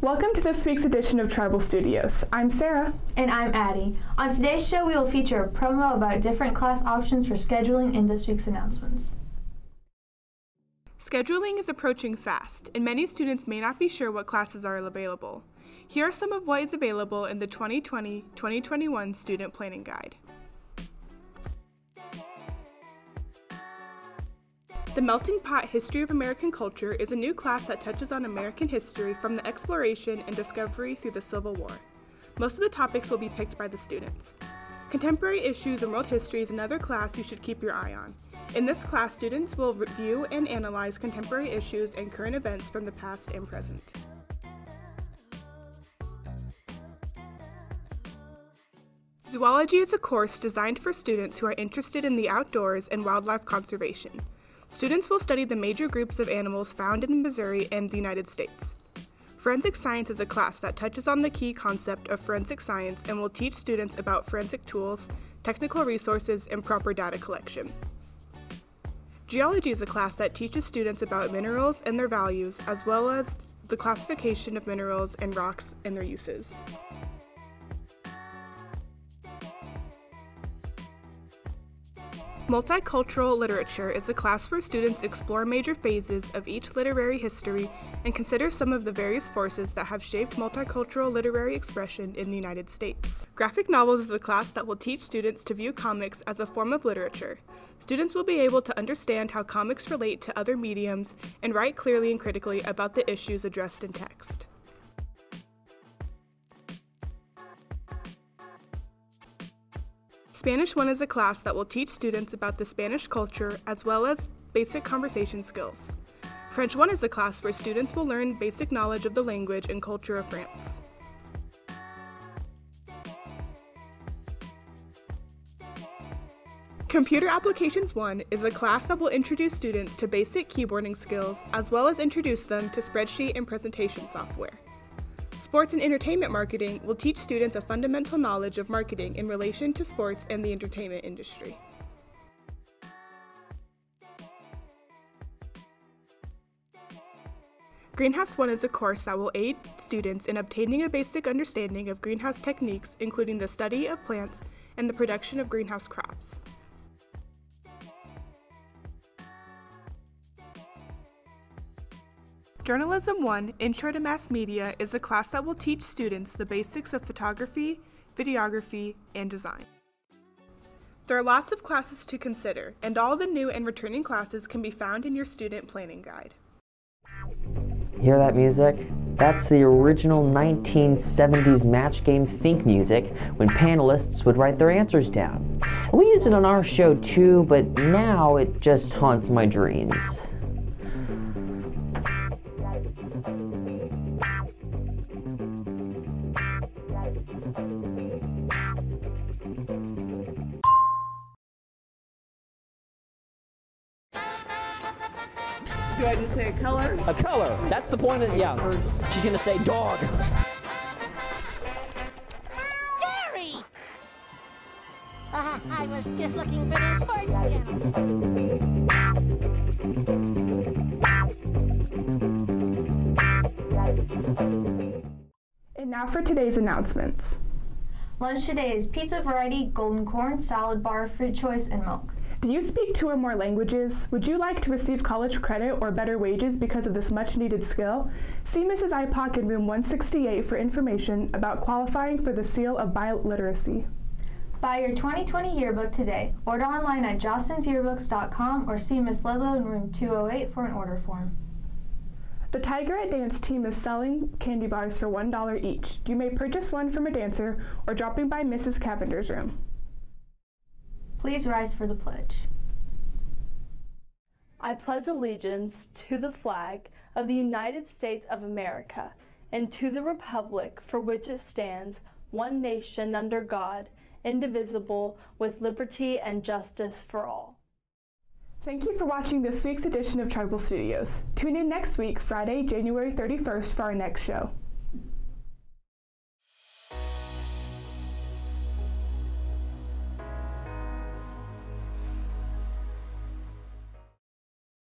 Welcome to this week's edition of Tribal Studios. I'm Sarah. And I'm Addie. On today's show, we will feature a promo about different class options for scheduling in this week's announcements. Scheduling is approaching fast, and many students may not be sure what classes are available. Here are some of what is available in the 2020-2021 Student Planning Guide. The Melting Pot History of American Culture is a new class that touches on American history from the exploration and discovery through the Civil War. Most of the topics will be picked by the students. Contemporary Issues and World History is another class you should keep your eye on. In this class, students will review and analyze contemporary issues and current events from the past and present. Zoology is a course designed for students who are interested in the outdoors and wildlife conservation. Students will study the major groups of animals found in Missouri and the United States. Forensic Science is a class that touches on the key concept of forensic science and will teach students about forensic tools, technical resources, and proper data collection. Geology is a class that teaches students about minerals and their values, as well as the classification of minerals and rocks and their uses. Multicultural Literature is a class where students explore major phases of each literary history and consider some of the various forces that have shaped multicultural literary expression in the United States. Graphic Novels is a class that will teach students to view comics as a form of literature. Students will be able to understand how comics relate to other mediums and write clearly and critically about the issues addressed in text. Spanish 1 is a class that will teach students about the Spanish culture as well as basic conversation skills. French 1 is a class where students will learn basic knowledge of the language and culture of France. Computer Applications 1 is a class that will introduce students to basic keyboarding skills as well as introduce them to spreadsheet and presentation software. Sports and Entertainment Marketing will teach students a fundamental knowledge of marketing in relation to sports and the entertainment industry. Greenhouse 1 is a course that will aid students in obtaining a basic understanding of greenhouse techniques, including the study of plants and the production of greenhouse crops. Journalism 1, Intro to Mass Media, is a class that will teach students the basics of photography, videography, and design. There are lots of classes to consider, and all the new and returning classes can be found in your student planning guide. Hear that music? That's the original 1970s match game Think music when panelists would write their answers down. And we use it on our show too, but now it just haunts my dreams. Do I just say a color? A color. That's the point of, yeah. She's gonna say dog. Gary! I was just looking for the sports channel. And now for today's announcements. Lunch today is pizza variety, golden corn, salad bar, fruit choice, and milk. Do you speak 2 or more languages? Would you like to receive college credit or better wages because of this much-needed skill? See Mrs. Ipock in room 168 for information about qualifying for the seal of biliteracy. Buy your 2020 yearbook today. Order online at jostensyearbooks.com or see Miss Ludlow in room 208 for an order form. The Tigerette Dance team is selling candy bars for $1 each. You may purchase one from a dancer or dropping by Mrs. Cavender's room. Please rise for the pledge. I pledge allegiance to the flag of the United States of America and to the republic for which it stands, one nation under God, indivisible, with liberty and justice for all. Thank you for watching this week's edition of Tribal Studios. Tune in next week, Friday, January 31st, for our next show.